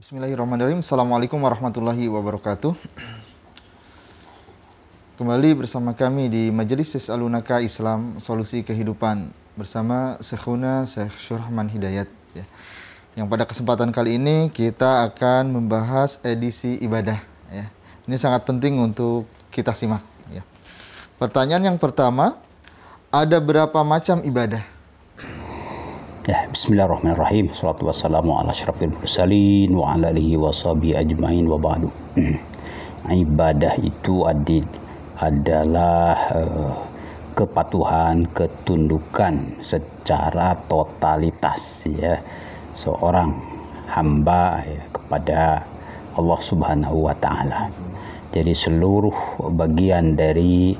Bismillahirrahmanirrahim. Assalamualaikum warahmatullahi wabarakatuh. Kembali bersama kami di Majelis Yas'alunaka Islam Solusi Kehidupan bersama Syekhuna Syekh Syurahman Hidayat ya. Yang pada kesempatan kali ini kita akan membahas edisi ibadah ya. Ini sangat penting untuk kita simak ya. Pertanyaan yang pertama, ada berapa macam ibadah? Ya, bismillahirrahmanirrahim. Salatu wassalamu ala asyrafil mursalin wa ala alihi wa sahbihi ajmain wa ba'du. Ibadah itu adalah kepatuhan, ketundukan secara totalitas ya seorang hamba ya, kepada Allah Subhanahu wa taala. Jadi seluruh bagian dari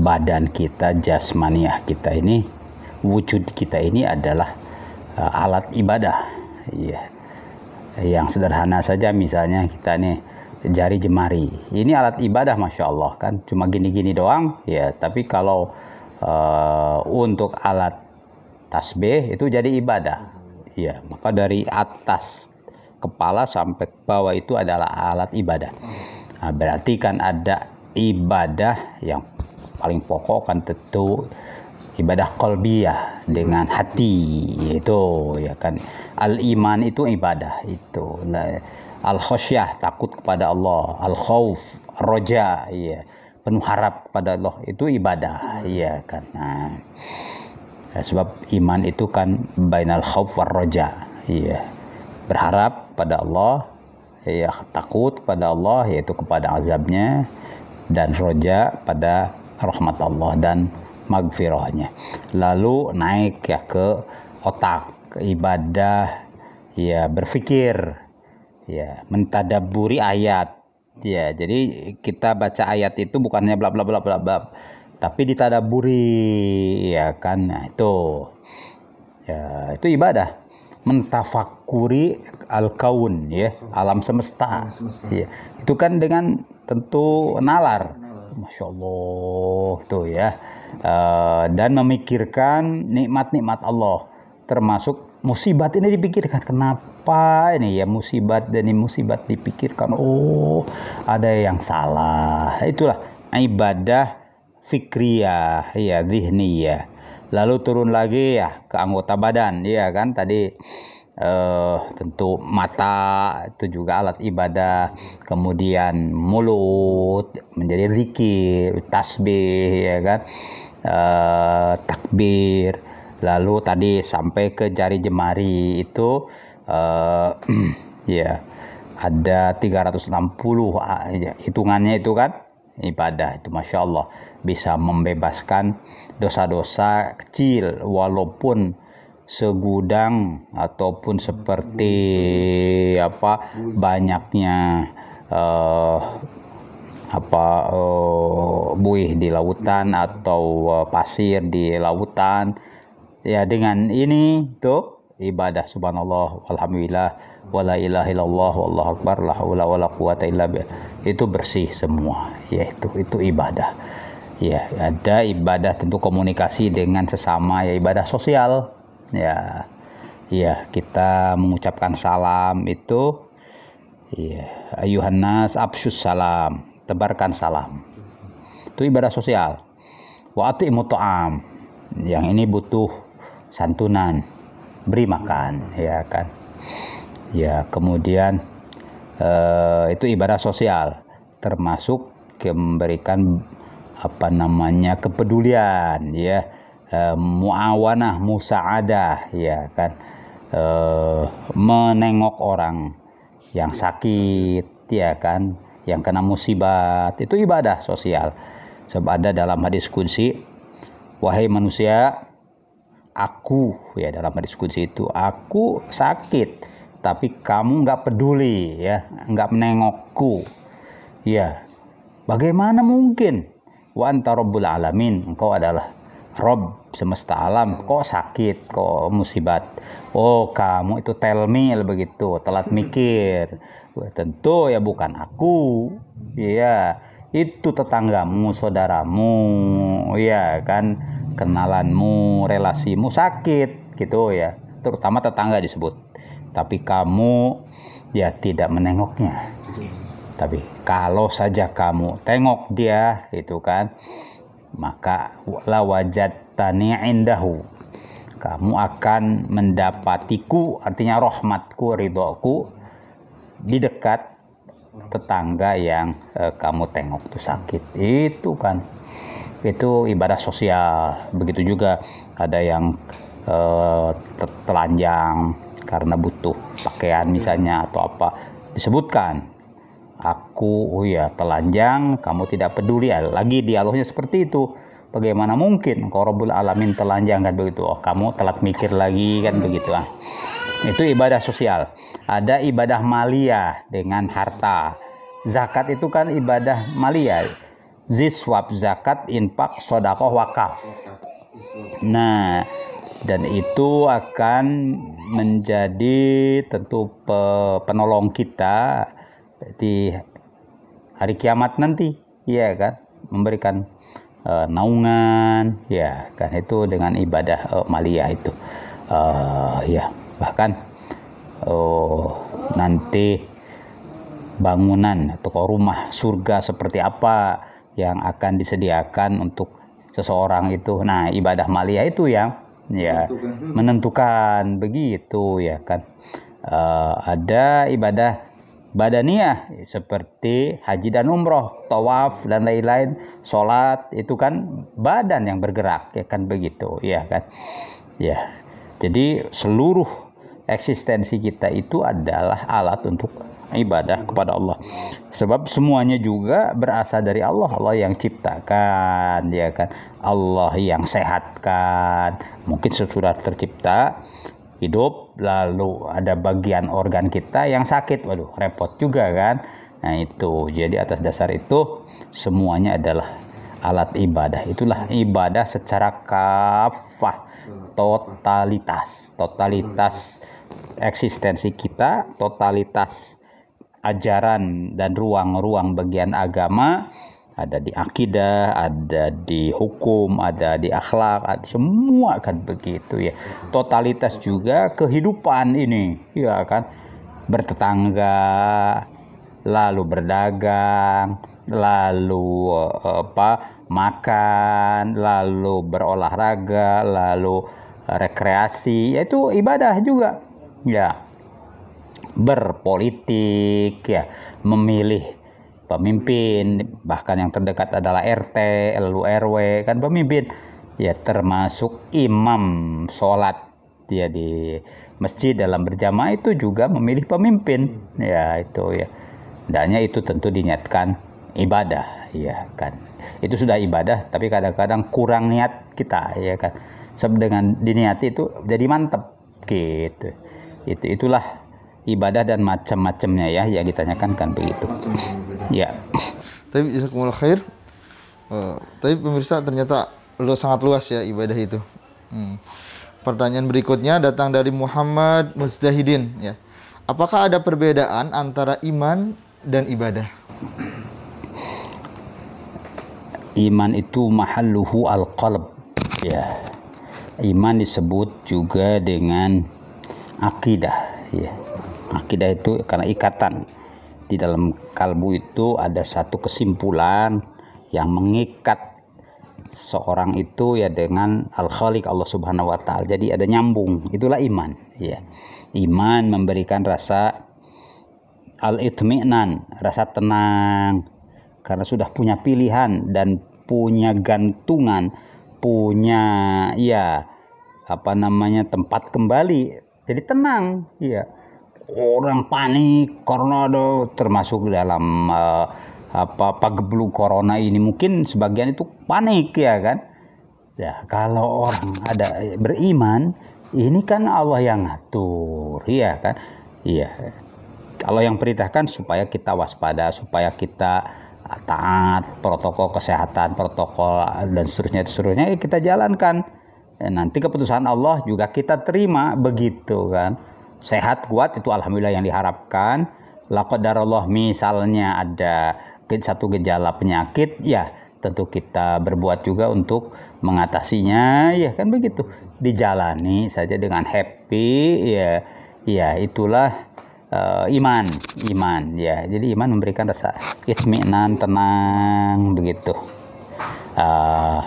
badan kita, jasmaniah kita ini, wujud kita ini adalah alat ibadah ya. Yang sederhana saja misalnya kita nih jari jemari, ini alat ibadah, masya Allah kan, cuma gini-gini doang ya. Tapi kalau untuk alat tasbih itu jadi ibadah ya. Maka dari atas kepala sampai ke bawah itu adalah alat ibadah. Nah, berarti kan ada ibadah yang paling pokok kan tentu ibadah qalbiyah dengan hati, itu ya kan. Al-iman itu ibadah itu. Al-khosyah, takut kepada Allah. Al-khauf, roja, ya, penuh harap kepada Allah, itu ibadah ya kan. Nah, sebab iman itu kan bainal khauf war roja ya. Berharap pada Allah ya, takut pada Allah yaitu kepada azabnya, dan roja pada rahmat Allah dan magfirahnya. Lalu naik ya ke otak, ke ibadah ya, berpikir ya, mentadabburi ayat ya. Jadi kita baca ayat itu bukannya bla bla bla bla bla, tapi ditadaburi ya kan. Nah, itu ya, itu ibadah. Mentafakuri al-kaun ya, alam semesta ya. Itu kan dengan tentu nalar, masya Allah tuh ya. Dan memikirkan nikmat-nikmat Allah, termasuk musibat ini dipikirkan. Kenapa ini ya musibat, dan ini musibat dipikirkan, oh ada yang salah. Itulah ibadah fikriyah ya, zihniyah. Lalu turun lagi ya ke anggota badan ya kan. Tadi tentu mata itu juga alat ibadah, kemudian mulut menjadi zikir, tasbih ya kan, takbir. Lalu tadi sampai ke jari jemari itu ya ada 360 hitungannya itu kan ibadah. Itu masya Allah bisa membebaskan dosa-dosa kecil walaupun segudang ataupun seperti apa banyaknya buih di lautan atau pasir di lautan ya. Dengan ini tuh ibadah, subhanallah walhamdulillah wala ilaha illallah wallahu akbar la haula wala quwata illa billah, itu bersih semua ya. Itu ibadah ya. Ada ibadah tentu komunikasi dengan sesama ya, ibadah sosial ya. Ya, kita mengucapkan salam itu ya, ayuhan nas absyus salam, tebarkan salam, itu ibadah sosial. Wa ati'imut ta'am, yang ini butuh santunan, beri makan ya kan ya. Kemudian itu ibadah sosial, termasuk memberikan kepedulian ya, muawanah, musaadah ya kan, menengok orang yang sakit ya kan, yang kena musibat, itu ibadah sosial. Sebab ada dalam hadis qudsi, wahai manusia, aku ya, dalam hadis qudsi itu, aku sakit tapi kamu nggak peduli ya, nggak menengokku ya. Bagaimana mungkin? Wa anta rabbul alamin, engkau adalah Rob semesta alam, kok sakit, kok musibat. Oh kamu itu telmil begitu, telat mikir. Tentu ya bukan aku, ya itu tetanggamu, saudaramu, ya kan, kenalanmu, relasimu sakit gitu ya. Terutama tetangga disebut. Tapi kamu dia tidak menengoknya. Tapi kalau saja kamu tengok dia, itu kan, maka la wajadtani indahu, kamu akan mendapatiku, artinya rahmatku, ridhoku di dekat tetangga yang kamu tengok tuh sakit. Itu kan, itu ibadah sosial. Begitu juga ada yang telanjang karena butuh pakaian misalnya atau apa, disebutkan, aku telanjang, kamu tidak peduli. Lagi dialognya seperti itu. Bagaimana mungkin engkau Rabbul Alamin telanjang, kan begitu. Kamu telat mikir lagi, kan begitu. Itu ibadah sosial. Ada ibadah maliyah dengan harta. Zakat itu kan ibadah maliyah. Ziswab, zakat, infak, sedekah, wakaf. Nah, dan itu akan menjadi tentu penolong kita di hari kiamat nanti, ya kan, memberikan naungan, ya kan, itu dengan ibadah maliyah itu, ya, bahkan nanti bangunan atau rumah surga seperti apa yang akan disediakan untuk seseorang itu. Nah, ibadah maliyah itu yang menentukan begitu, ya kan. Ada ibadah badaniyah seperti haji dan umroh, tawaf dan lain-lain, sholat, itu kan badan yang bergerak, ya kan begitu, ya kan. Ya, jadi seluruh eksistensi kita itu adalah alat untuk ibadah kepada Allah. Sebab semuanya juga berasal dari Allah. Allah yang ciptakan, ya kan. Allah yang sehatkan. Mungkin sesudah tercipta hidup, lalu ada bagian organ kita yang sakit, waduh, repot juga kan. Nah itu, jadi atas dasar itu semuanya adalah alat ibadah. Itulah ibadah secara kafah, totalitas eksistensi kita, totalitas ajaran dan ruang-ruang bagian agama. Ada di akidah, ada di hukum, ada di akhlak, semua kan begitu, ya. Totalitas juga kehidupan ini, ya kan, bertetangga, lalu berdagang, lalu makan, lalu berolahraga, lalu rekreasi, yaitu ibadah juga, ya. Berpolitik, ya, memilih pemimpin, bahkan yang terdekat adalah RT, lalu RW, kan pemimpin, ya, termasuk imam sholat, ya, di masjid dalam berjamaah itu juga memilih pemimpin, ya, itu, ya. Hendaknya itu tentu diniatkan ibadah, ya kan. Itu sudah ibadah, tapi kadang-kadang kurang niat kita, ya kan. Sebab dengan diniati itu jadi mantep, gitu. Itulah ibadah dan macam-macamnya, ya, yang ditanyakan kan begitu. Ya. Tapi jazakumullah khair. Tapi pemirsa, ternyata sangat luas, ya, ibadah itu. Pertanyaan berikutnya datang dari Muhammad Muzdahidin, ya. Apakah ada perbedaan antara iman dan ibadah? Iman itu mahalluhu al-qalb, ya. Iman disebut juga dengan akidah, ya. Akidah itu karena ikatan. Di dalam kalbu itu ada satu kesimpulan yang mengikat seorang itu, ya, dengan Al-Khaliq, Allah Subhanahu wa taala. Jadi ada nyambung. Itulah iman, ya. Iman memberikan rasa al-itminan, rasa tenang, karena sudah punya pilihan dan punya gantungan, punya, ya, tempat kembali. Jadi tenang, ya. Orang panik karena termasuk dalam pagebluk corona ini, mungkin sebagian itu panik, ya kan. Ya, kalau orang ada beriman, ini kan Allah yang ngatur, ya kan. Iya. Allah yang perintahkan supaya kita waspada, supaya kita taat protokol kesehatan, protokol dan seterusnya, ya, kita jalankan. Nanti keputusan Allah juga kita terima, begitu kan. Sehat kuat itu alhamdulillah yang diharapkan. La qadarullah, misalnya ada satu gejala penyakit, ya tentu kita berbuat juga untuk mengatasinya, ya kan begitu. Dijalani saja dengan happy, ya. Ya, itulah iman ya. Jadi iman memberikan rasa itminan, tenang begitu.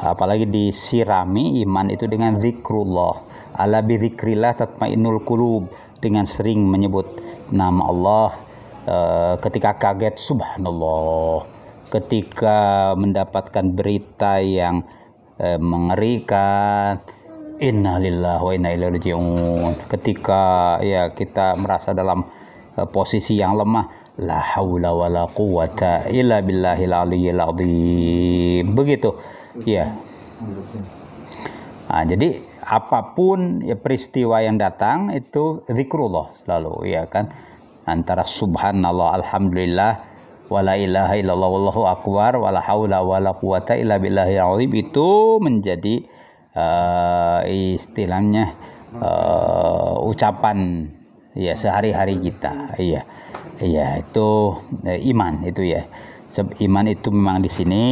Apalagi disirami iman itu dengan zikrullah. Ala bi zikrillah tatmainnul qulub, dengan sering menyebut nama Allah. Ketika kaget subhanallah, ketika mendapatkan berita yang mengerikan inna lillahi wa inna ilaihi raji'un, ketika ya kita merasa dalam posisi yang lemah, la haula wala quwata illa billahil aliyyil azim, begitu ya. Jadi apapun ya peristiwa yang datang itu zikrullah lalu ya kan, antara subhanallah, alhamdulillah, wala ilaha illallah, wallahu akbar, wala haula wala quwata illa billahil azim, itu menjadi istilahnya ucapan ya sehari-hari kita. Iya itu iman itu ya. Iman itu memang di sini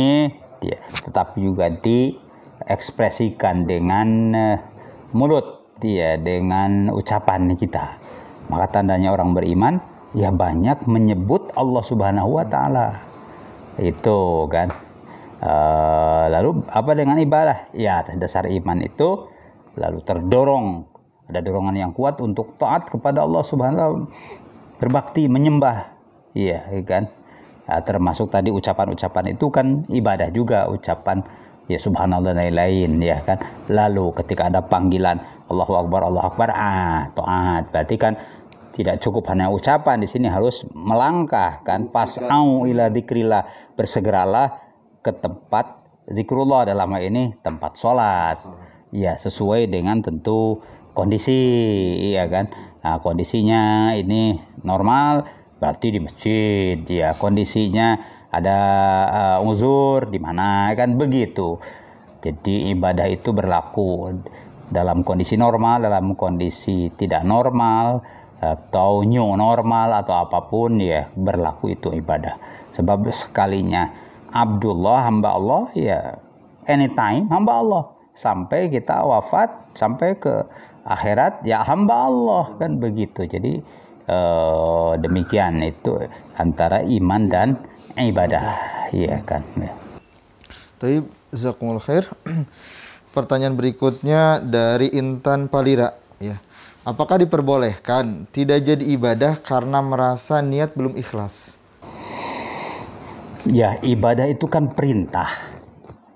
ya, tetapi juga diekspresikan dengan mulut ya, dengan ucapan kita. Maka tandanya orang beriman ya banyak menyebut Allah Subhanahu wa taala. Itu kan. Lalu apa dengan ibadah? Ya atas dasar iman itu lalu terdorong, ada dorongan yang kuat untuk taat kepada Allah Subhanahu wa taala, berbakti, menyembah. Iya kan? Termasuk tadi ucapan-ucapan itu kan ibadah juga, ucapan ya subhanallah dan lain-lain ya kan. Lalu ketika ada panggilan Allahu akbar, Allahu akbar, taat. Berarti kan tidak cukup hanya ucapan, di sini harus melangkah kan. Fas'au ila dzikrillah, bersegeralah ke tempat zikrullah, dalam hal ini tempat sholat. Ya sesuai dengan tentu kondisi, iya kan. Nah, kondisinya ini normal berarti di masjid ya, kondisinya ada uzur di mana kan, begitu. Jadi ibadah itu berlaku dalam kondisi normal, dalam kondisi tidak normal, atau new normal atau apapun ya, berlaku itu ibadah. Sebab sekalinya Abdullah, hamba Allah ya, anytime hamba Allah, sampai kita wafat, sampai ke akhirat ya hamba Allah kan, begitu. Jadi demikian itu antara iman dan ibadah ya kan. Baik, jazakumullah khair. Pertanyaan berikutnya dari Intan Palira ya. Apakah diperbolehkan tidak jadi ibadah karena merasa niat belum ikhlas? Ya, ibadah itu kan perintah.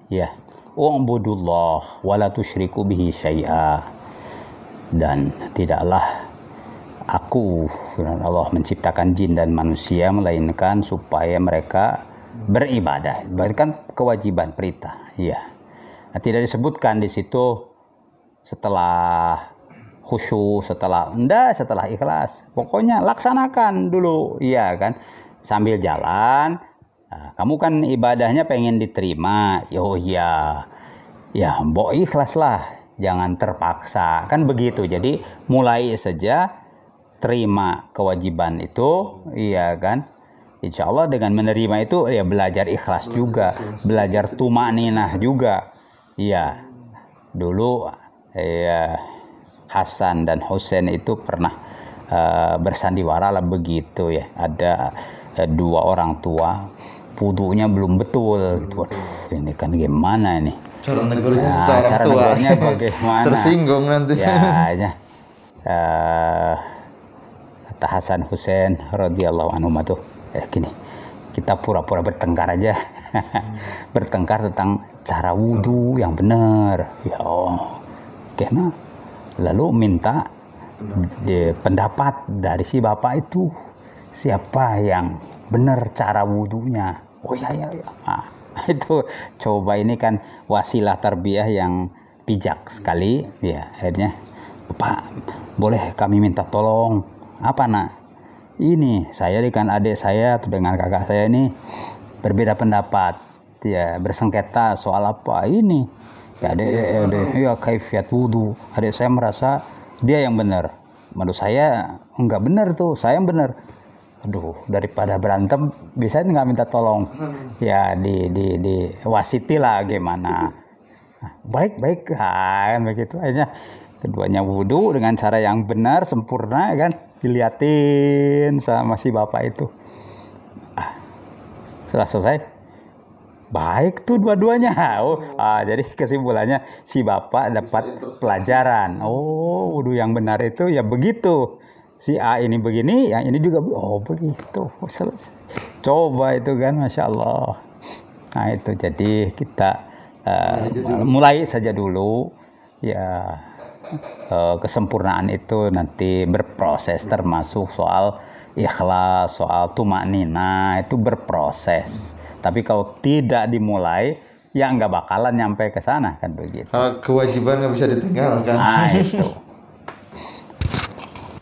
Ya. Wa'budullah wa la tusyriku bihi syai'a. Dan tidaklah aku, Allah menciptakan jin dan manusia melainkan supaya mereka beribadah. Berikan kewajiban, perintah. Ya. Nah, tidak disebutkan di situ setelah khusyuk, setelah ikhlas. Pokoknya laksanakan dulu, iya kan. Sambil jalan, nah, kamu kan ibadahnya pengen diterima. Ya, mbok ikhlas lah, jangan terpaksa, kan begitu. Jadi mulai saja terima kewajiban itu, iya kan. Insya Allah dengan menerima itu ya belajar ikhlas juga, belajar tumakninah juga. Iya, dulu ya Hasan dan Husain itu pernah bersandiwara lah begitu ya. Ada dua orang tua, wudunya belum betul gitu. Waduh, ini kan gimana ini? Cara negurnya bagaimana? Tersinggung nanti. Ya. Kata Hasan Husain radhiyallahu anhum tuh gini, kita pura-pura bertengkar aja. Bertengkar tentang cara wudhu yang benar. Ya Allah, karena lalu minta pendapat dari si bapak itu, siapa yang benar cara wudhunya. Oh ya. Nah, itu coba, ini kan wasilah tarbiyah yang bijak sekali ya. Akhirnya, Pak, boleh kami minta tolong? Apa nak? Ini saya dengan adik saya atau dengan kakak saya ini berbeda pendapat ya, bersengketa soal apa ini ya. Adik kaifiat wudu, adik saya merasa dia yang benar, menurut saya enggak benar tuh, saya yang benar. Aduh, daripada berantem bisa nggak minta tolong ya, di wasiti lah gimana. Nah, baik kan begitu. Akhirnya keduanya wudu dengan cara yang benar, sempurna kan, diliatin sama si bapak itu. Setelah selesai, baik tuh dua-duanya. Jadi kesimpulannya si bapak dapat pelajaran. Oh, wudu yang benar itu ya begitu. Si A ini begini, yang ini juga begitu. Selesai. Coba itu kan, Masya Allah. Nah itu, jadi kita mulai saja dulu ya. Kesempurnaan itu nanti berproses, termasuk soal ikhlas, soal tumaknina itu berproses. Tapi kalau tidak dimulai, ya nggak bakalan nyampe ke sana kan begitu. Kalau kewajiban nggak bisa ditinggalkan. Nah itu.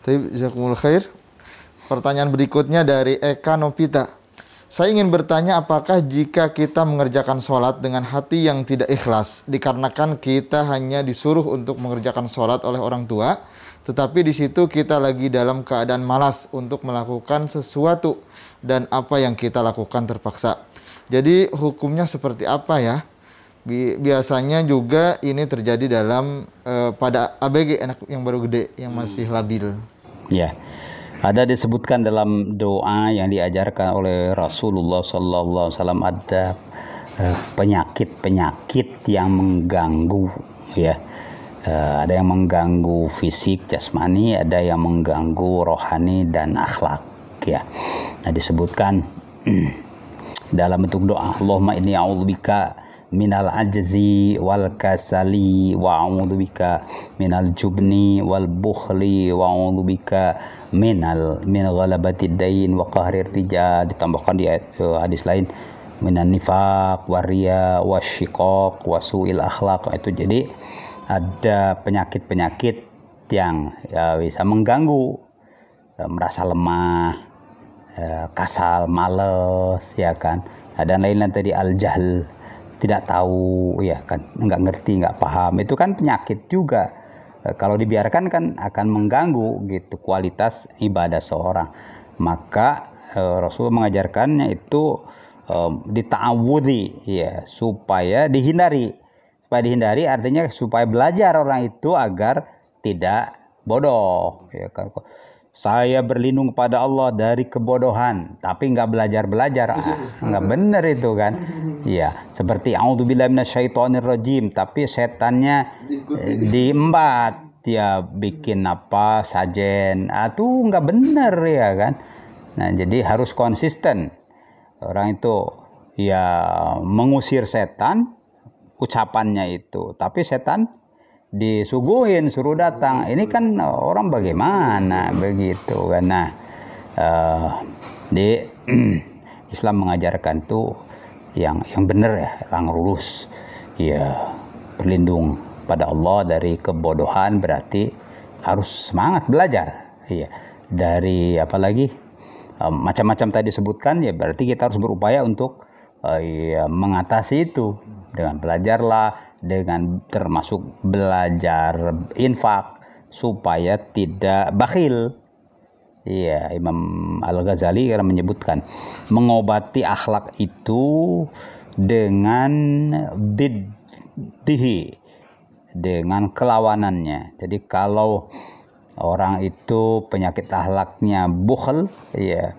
Tapi jazakumullah khair. Pertanyaan berikutnya dari Eka Nopita. Saya ingin bertanya, apakah jika kita mengerjakan sholat dengan hati yang tidak ikhlas, dikarenakan kita hanya disuruh untuk mengerjakan sholat oleh orang tua, tetapi di situ kita lagi dalam keadaan malas untuk melakukan sesuatu, dan apa yang kita lakukan terpaksa. Jadi hukumnya seperti apa ya? Biasanya juga ini terjadi dalam pada ABG, anak yang baru gede, yang masih labil. Ya. Ada disebutkan dalam doa yang diajarkan oleh Rasulullah SAW, ada penyakit-penyakit yang mengganggu, ya. Ada yang mengganggu fisik, jasmani, ada yang mengganggu rohani dan akhlak, ya. Nah, disebutkan dalam bentuk doa, Allahumma inni a'udzubika minal ajzi wal kasali wa a'udzubika minal jubni wal bukhli wa a'udzubika min ghalabati dain wa qahrir rijal. Ditambahkan di hadis lain minan nifaq wariya wasyiqaq wasuil akhlaq. Itu jadi ada penyakit-penyakit yang bisa mengganggu, merasa lemah, kasal, males, ya kan. Dan lain-lain tadi, al-jahl, tidak tahu, ya kan, nggak ngerti, nggak paham. Itu kan penyakit juga. Kalau dibiarkan kan akan mengganggu gitu kualitas ibadah seorang. Maka Rasulullah mengajarkannya itu dita'awudhi, ya, supaya dihindari. Supaya dihindari artinya supaya belajar orang itu agar tidak bodoh, ya kan. Saya berlindung kepada Allah dari kebodohan, tapi nggak belajar, nggak bener itu kan. Iya, seperti a'udzubillahi minasyaitonirrajim, tapi setannya diembat, ya bikin apa sajen, itu nggak bener, ya kan. Nah, jadi harus konsisten orang itu, ya, mengusir setan, ucapannya itu, tapi setan disuguhin, suruh datang. Ini kan orang bagaimana begitu kan. Nah, di Islam mengajarkan tuh yang benar, ya, yang lurus, ya, berlindung pada Allah dari kebodohan, berarti harus semangat belajar, ya. Dari apalagi macam-macam tadi sebutkan, ya, berarti kita harus berupaya untuk ya, mengatasi itu dengan belajarlah, dengan termasuk belajar infak supaya tidak bakhil. Iya, Imam Al-Ghazali karena menyebutkan mengobati akhlak itu dengan diddihi, dengan kelawanannya. Jadi kalau orang itu penyakit akhlaknya bukhl, ya,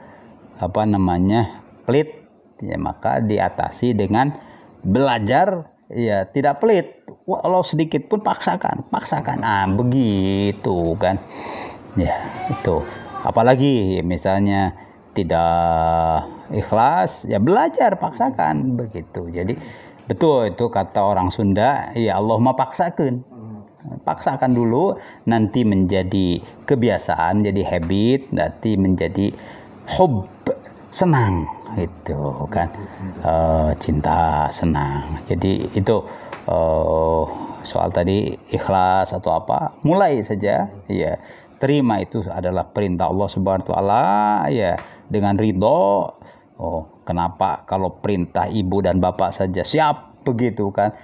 pelit, ya, maka diatasi dengan belajar, ya, tidak pelit, walau sedikit pun paksakan. Nah, begitu kan, ya. Itu apalagi misalnya tidak ikhlas, ya belajar, paksakan begitu. Jadi betul itu kata orang Sunda, ya, Allahumma paksakan dulu, nanti menjadi kebiasaan, menjadi habit, nanti menjadi hub, senang, itu kan, cinta, senang. Jadi itu soal tadi ikhlas atau apa, mulai saja, ya, terima itu adalah perintah Allah Subhanahu wa taala, ya, dengan ridho. Kenapa kalau perintah ibu dan bapak saja siap begitu kan?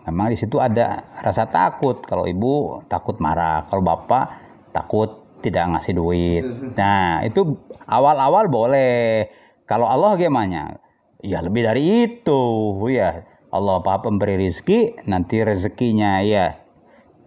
Memang di situ ada rasa takut. Kalau ibu takut marah, kalau bapak takut tidak ngasih duit. Nah, itu awal-awal boleh. Kalau Allah gimana? Ya lebih dari itu, ya. Allah Maha pemberi rezeki, nanti rezekinya, ya,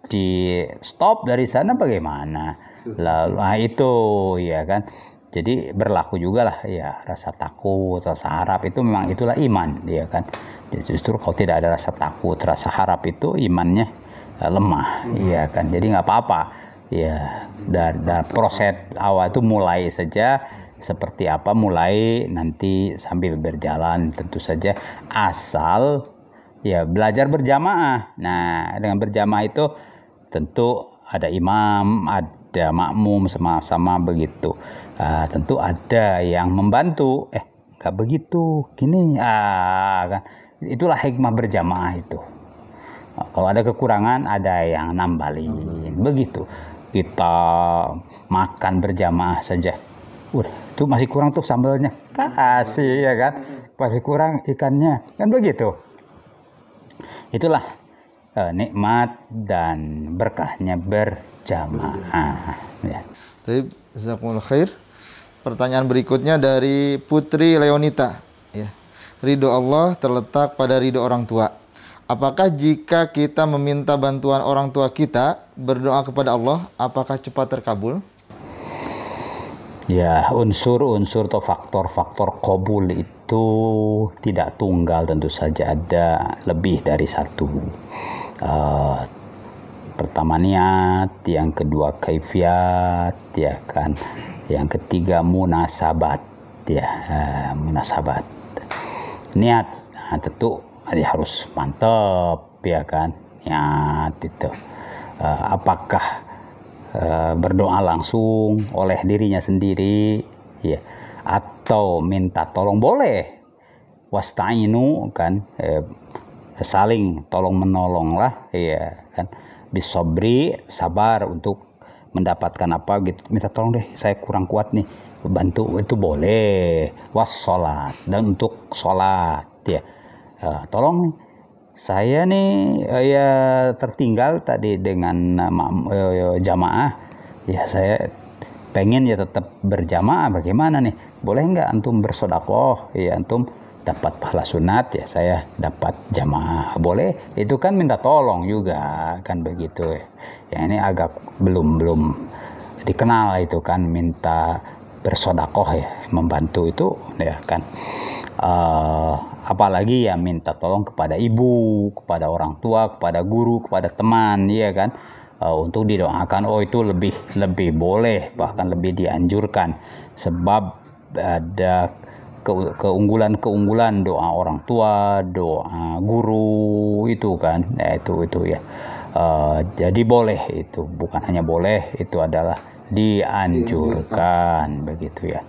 di stop dari sana bagaimana? Lalu itu ya kan. Jadi berlaku juga lah ya, rasa takut, rasa harap itu memang itulah iman, ya kan. Justru kalau tidak ada rasa takut, rasa harap itu imannya lemah, ya kan. Jadi nggak apa-apa, ya. Dan proses awal itu mulai saja seperti apa, mulai nanti sambil berjalan tentu saja, asal ya belajar berjamaah. Nah, dengan berjamaah itu tentu ada imam, ada makmum sama-sama begitu. Tentu ada yang membantu. Nggak begitu, gini, kan. Itulah hikmah berjamaah itu. Kalau ada kekurangan, ada yang nambalin. Begitu. Kita makan berjamaah saja. Tuh masih kurang tuh sambalnya. Kasih ya kan. Masih kurang ikannya. Kan begitu. Itulah nikmat dan berkahnya berjamaah. Ya. Baik, jazakumullah khair. Pertanyaan berikutnya dari Putri Leonita. Ya. Ridho Allah terletak pada ridho orang tua. Apakah jika kita meminta bantuan orang tua kita, berdoa kepada Allah, apakah cepat terkabul? Ya, unsur-unsur atau faktor-faktor qabul itu tidak tunggal, tentu saja ada lebih dari satu. Pertama niat, yang kedua kaifiat, ya kan. Yang ketiga munasabat, ya, munasabat. Niat, tentu harus mantap, ya kan. Niat itu. Apakah berdoa langsung oleh dirinya sendiri, ya, atau minta tolong boleh, wasta'inu kan, saling tolong menolong lah, ya kan, bisobri, sabar untuk mendapatkan apa gitu, minta tolong deh, saya kurang kuat nih, bantu, itu boleh, wassalat, dan untuk sholat, ya, tolong nih, saya nih ya tertinggal tadi dengan jamaah, ya saya pengen ya tetap berjamaah, bagaimana nih, boleh nggak antum bersodakoh, ya antum dapat pahala sunat, ya saya dapat jamaah, boleh, itu kan minta tolong juga kan begitu ya. Yang ini agak belum dikenal itu kan, minta bersodakoh ya, membantu itu ya kan. Apalagi ya minta tolong kepada ibu, kepada orang tua, kepada guru, kepada teman, ya kan, untuk didoakan. Itu lebih boleh, bahkan lebih dianjurkan, sebab ada keunggulan doa orang tua, doa guru itu kan, ya itu ya. Jadi boleh, itu bukan hanya boleh, itu adalah dianjurkan begitu ya.